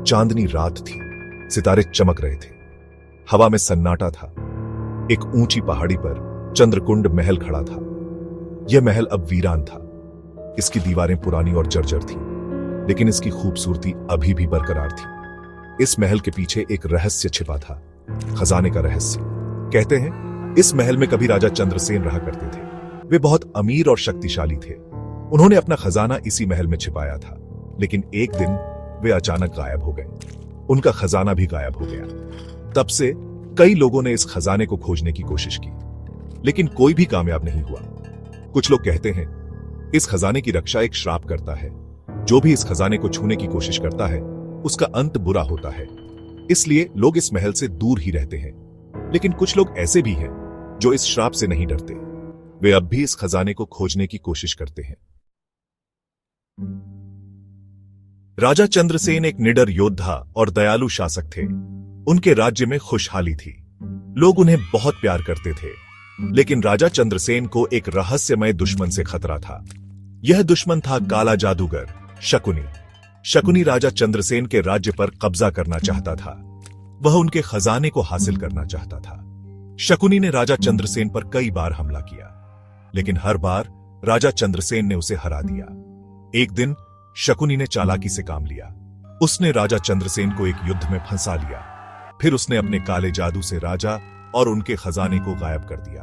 चांदनी रात थी, सितारे चमक रहे थे, हवा में सन्नाटा था। एक ऊंची पहाड़ी पर चंद्रकुंड महल खड़ा था। यह महल अब वीरान था। इसकी दीवारें पुरानी और जर्जर थीं, लेकिन इसकी खूबसूरती अभी भी बरकरार थी। इस महल के पीछे एक रहस्य छिपा था, खजाने का रहस्य। कहते हैं इस महल में कभी राजा चंद्रसेन रहा करते थे। वे बहुत अमीर और शक्तिशाली थे। उन्होंने अपना खजाना इसी महल में छिपाया था, लेकिन एक दिन वे अचानक गायब हो गए। उनका खजाना भी गायब हो गया। तब से कई लोगों ने इस खजाने को खोजने की कोशिश की, लेकिन कोई भी कामयाब नहीं हुआ। कुछ लोग कहते हैं इस खजाने की रक्षा एक श्राप करता है। जो भी इस खजाने को छूने की कोशिश करता है उसका अंत बुरा होता है, इसलिए लोग इस महल से दूर ही रहते हैं। लेकिन कुछ लोग ऐसे भी हैं जो इस श्राप से नहीं डरते। वे अब भी इस खजाने को खोजने की कोशिश करते हैं। राजा चंद्रसेन एक निडर योद्धा और दयालु शासक थे। उनके राज्य में खुशहाली थी। लोग उन्हें बहुत प्यार करते थे। लेकिन राजा चंद्रसेन को एक रहस्यमय दुश्मन से खतरा था। यह दुश्मन था काला जादूगर शकुनी। शकुनी राजा चंद्रसेन के राज्य पर कब्जा करना चाहता था। वह उनके खजाने को हासिल करना चाहता था। शकुनी ने राजा चंद्रसेन पर कई बार हमला किया, लेकिन हर बार राजा चंद्रसेन ने उसे हरा दिया। एक दिन शकुनी ने चालाकी से काम लिया। उसने राजा चंद्रसेन को एक युद्ध में फंसा लिया। फिर उसने अपने काले जादू से राजा और उनके खजाने को गायब कर दिया।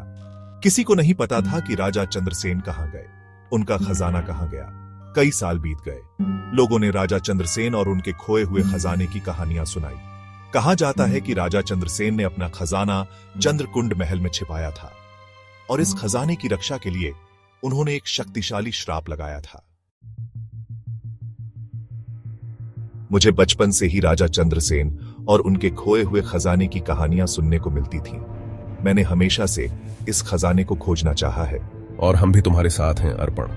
किसी को नहीं पता था कि राजा चंद्रसेन कहां गए, उनका खजाना कहां गया। कई साल बीत गए। लोगों ने राजा चंद्रसेन और उनके खोए हुए खजाने की कहानियां सुनाई। कहा जाता है कि राजा चंद्रसेन ने अपना खजाना चंद्रकुंड महल में छिपाया था, और इस खजाने की रक्षा के लिए उन्होंने एक शक्तिशाली श्राप लगाया था। मुझे बचपन से ही राजा चंद्रसेन और उनके खोए हुए खजाने की कहानियां सुनने को मिलती थीं। मैंने हमेशा से इस खजाने को खोजना चाहा है। और हम भी तुम्हारे साथ हैं अर्पण।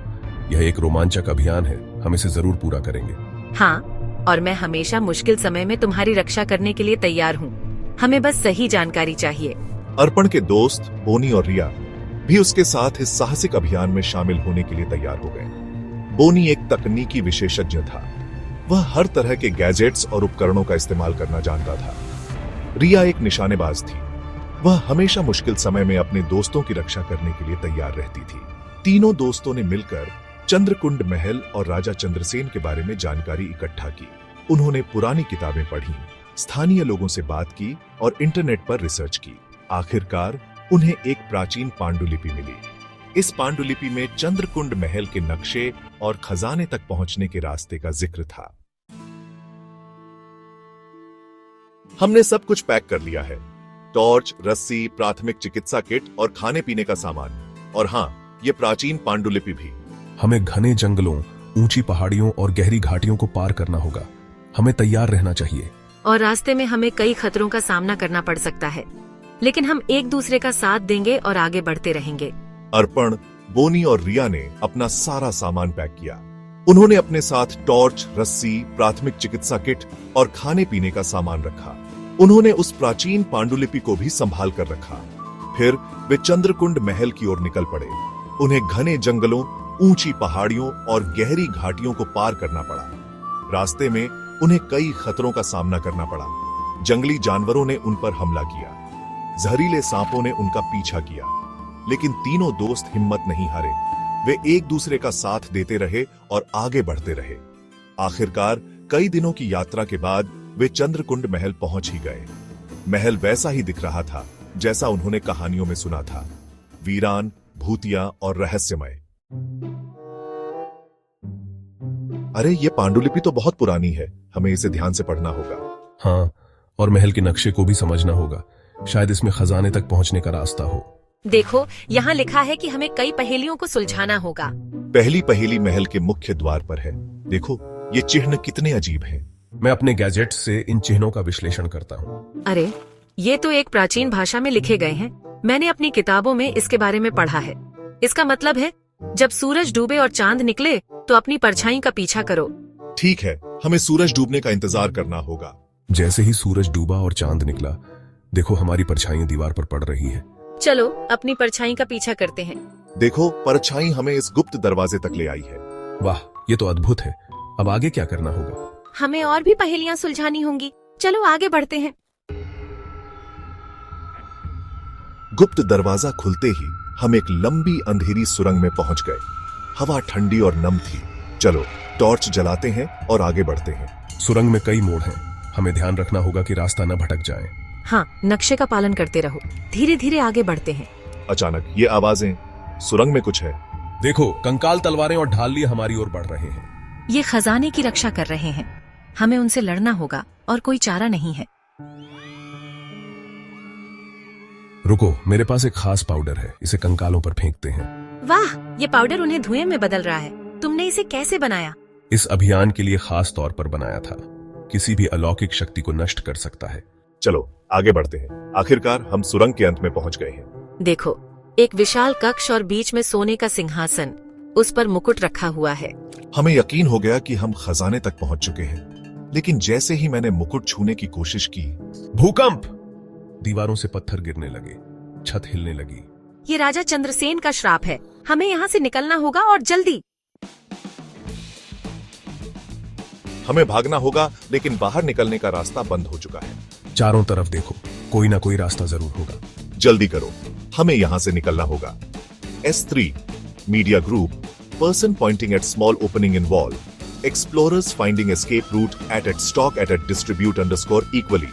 यह एक रोमांचक अभियान है, हम इसे जरूर पूरा करेंगे। हाँ, और मैं हमेशा मुश्किल समय में तुम्हारी रक्षा करने के लिए तैयार हूँ। हमें बस सही जानकारी चाहिए। अर्पण के दोस्त बोनी और रिया भी उसके साथ इस साहसिक अभियान में शामिल होने के लिए तैयार हो गए। बोनी एक तकनीकी विशेषज्ञ था। वह हर तरह के गैजेट्स और उपकरणों का इस्तेमाल करना जानता था। रिया एक निशानेबाज थी। वह हमेशा मुश्किल समय में अपने दोस्तों की रक्षा करने के लिए तैयार रहती थी। तीनों दोस्तों ने मिलकर चंद्रकुंड महल और राजा चंद्रसेन के बारे में जानकारी इकट्ठा की। उन्होंने पुरानी किताबें पढ़ी, स्थानीय लोगों से बात की और इंटरनेट पर रिसर्च की। आखिरकार उन्हें एक प्राचीन पांडुलिपि मिली। इस पांडुलिपि में चंद्रकुंड महल के नक्शे और खजाने तक पहुंचने के रास्ते का जिक्र था। हमने सब कुछ पैक कर लिया है, टॉर्च, रस्सी, प्राथमिक चिकित्सा किट और खाने पीने का सामान। और हाँ, ये प्राचीन पांडुलिपि भी। हमें घने जंगलों, ऊंची पहाड़ियों और गहरी घाटियों को पार करना होगा। हमें तैयार रहना चाहिए। और रास्ते में हमें कई खतरों का सामना करना पड़ सकता है, लेकिन हम एक दूसरे का साथ देंगे और आगे बढ़ते रहेंगे। अर्पण, बोनी और रिया ने अपना सारा सामान पैक किया। उन्होंने अपने साथ टॉर्च, रस्सी, प्राथमिक चिकित्सा किट और खाने पीने का सामान रखा। उन्होंने उस प्राचीन पांडुलिपि को भी संभाल कर रखा। फिर वे चंद्रकुंड महल की ओर निकल पड़े। उन्हें घने जंगलों, ऊंची पहाड़ियों और गहरी घाटियों को पार करना पड़ा। रास्ते में उन्हें कई खतरों का सामना करना पड़ा। जंगली जानवरों ने उन पर हमला किया, जहरीले सांपों ने उनका पीछा किया, लेकिन तीनों दोस्त हिम्मत नहीं हारे। वे एक दूसरे का साथ देते रहे और आगे बढ़ते रहे। आखिरकार कई दिनों की यात्रा के बाद वे चंद्रकुंड महल पहुंच ही गए। महल वैसा ही दिख रहा था जैसा उन्होंने कहानियों में सुना था, वीरान, भूतिया और रहस्यमय। अरे, ये पांडुलिपि तो बहुत पुरानी है, हमें इसे ध्यान से पढ़ना होगा। हाँ, और महल के नक्शे को भी समझना होगा। शायद इसमें खजाने तक पहुंचने का रास्ता हो। देखो, यहाँ लिखा है कि हमें कई पहेलियों को सुलझाना होगा। पहली पहेली महल के मुख्य द्वार पर है। देखो, ये चिन्ह कितने अजीब हैं। मैं अपने गैजेट से इन चिन्हों का विश्लेषण करता हूँ। अरे, ये तो एक प्राचीन भाषा में लिखे गए हैं। मैंने अपनी किताबों में इसके बारे में पढ़ा है। इसका मतलब है जब सूरज डूबे और चांद निकले तो अपनी परछाई का पीछा करो। ठीक है, हमें सूरज डूबने का इंतजार करना होगा। जैसे ही सूरज डूबा और चांद निकला, देखो हमारी परछाइयां दीवार पर पड़ रही हैं। चलो अपनी परछाई का पीछा करते हैं। देखो, परछाई हमें इस गुप्त दरवाजे तक ले आई है। वाह, ये तो अद्भुत है। अब आगे क्या करना होगा? हमें और भी पहेलियां सुलझानी होंगी। चलो आगे बढ़ते हैं। गुप्त दरवाजा खुलते ही हम एक लंबी अंधेरी सुरंग में पहुंच गए। हवा ठंडी और नम थी। चलो टॉर्च जलाते हैं और आगे बढ़ते हैं। सुरंग में कई मोड़ हैं, हमें ध्यान रखना होगा कि रास्ता न भटक जाए। हाँ, नक्शे का पालन करते रहो। धीरे धीरे आगे बढ़ते हैं। अचानक ये आवाजें, सुरंग में कुछ है। देखो, कंकाल, तलवारें और ढाल लिए हमारी ओर बढ़ रहे हैं। ये खजाने की रक्षा कर रहे हैं। हमें उनसे लड़ना होगा और कोई चारा नहीं है। रुको, मेरे पास एक खास पाउडर है, इसे कंकालों पर फेंकते हैं। वाह, ये पाउडर उन्हें धुएं में बदल रहा है। तुमने इसे कैसे बनाया? इस अभियान के लिए खास तौर पर बनाया था। किसी भी अलौकिक शक्ति को नष्ट कर सकता है। चलो आगे बढ़ते हैं। आखिरकार हम सुरंग के अंत में पहुंच गए हैं। देखो, एक विशाल कक्ष और बीच में सोने का सिंहासन, उस पर मुकुट रखा हुआ है। हमें यकीन हो गया कि हम खजाने तक पहुंच चुके हैं, लेकिन जैसे ही मैंने मुकुट छूने की कोशिश की, भूकंप! दीवारों से पत्थर गिरने लगे, छत हिलने लगी। ये राजा चंद्रसेन का श्राप है। हमें यहाँ से निकलना होगा और जल्दी। हमें भागना होगा, लेकिन बाहर निकलने का रास्ता बंद हो चुका है। चारों तरफ देखो, कोई ना कोई रास्ता जरूर होगा। जल्दी करो, हमें यहां से निकलना होगा। S3 media group, person pointing at small opening in wall, explorers finding escape route at stock at distribute underscore equally.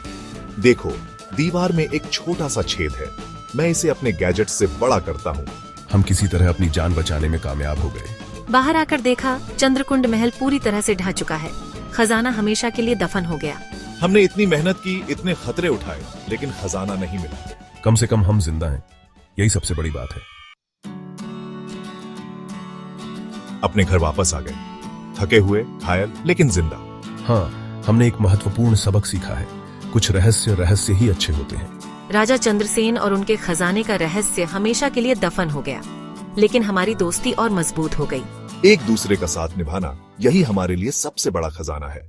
देखो, दीवार में एक छोटा सा छेद है। मैं इसे अपने गैजेट से बड़ा करता हूँ। हम किसी तरह अपनी जान बचाने में कामयाब हो गए। बाहर आकर देखा, चंद्रकुंड महल पूरी तरह से ढह चुका है। खजाना हमेशा के लिए दफन हो गया। हमने इतनी मेहनत की, इतने खतरे उठाए, लेकिन खजाना नहीं मिला। कम से कम हम जिंदा हैं, यही सबसे बड़ी बात है। अपने घर वापस आ गए, थके हुए, घायल, लेकिन जिंदा। हाँ, हमने एक महत्वपूर्ण सबक सीखा है। कुछ रहस्य ही अच्छे होते हैं। राजा चंद्रसेन और उनके खजाने का रहस्य हमेशा के लिए दफन हो गया, लेकिन हमारी दोस्ती और मजबूत हो गई। एक दूसरे का साथ निभाना, यही हमारे लिए सबसे बड़ा खजाना है।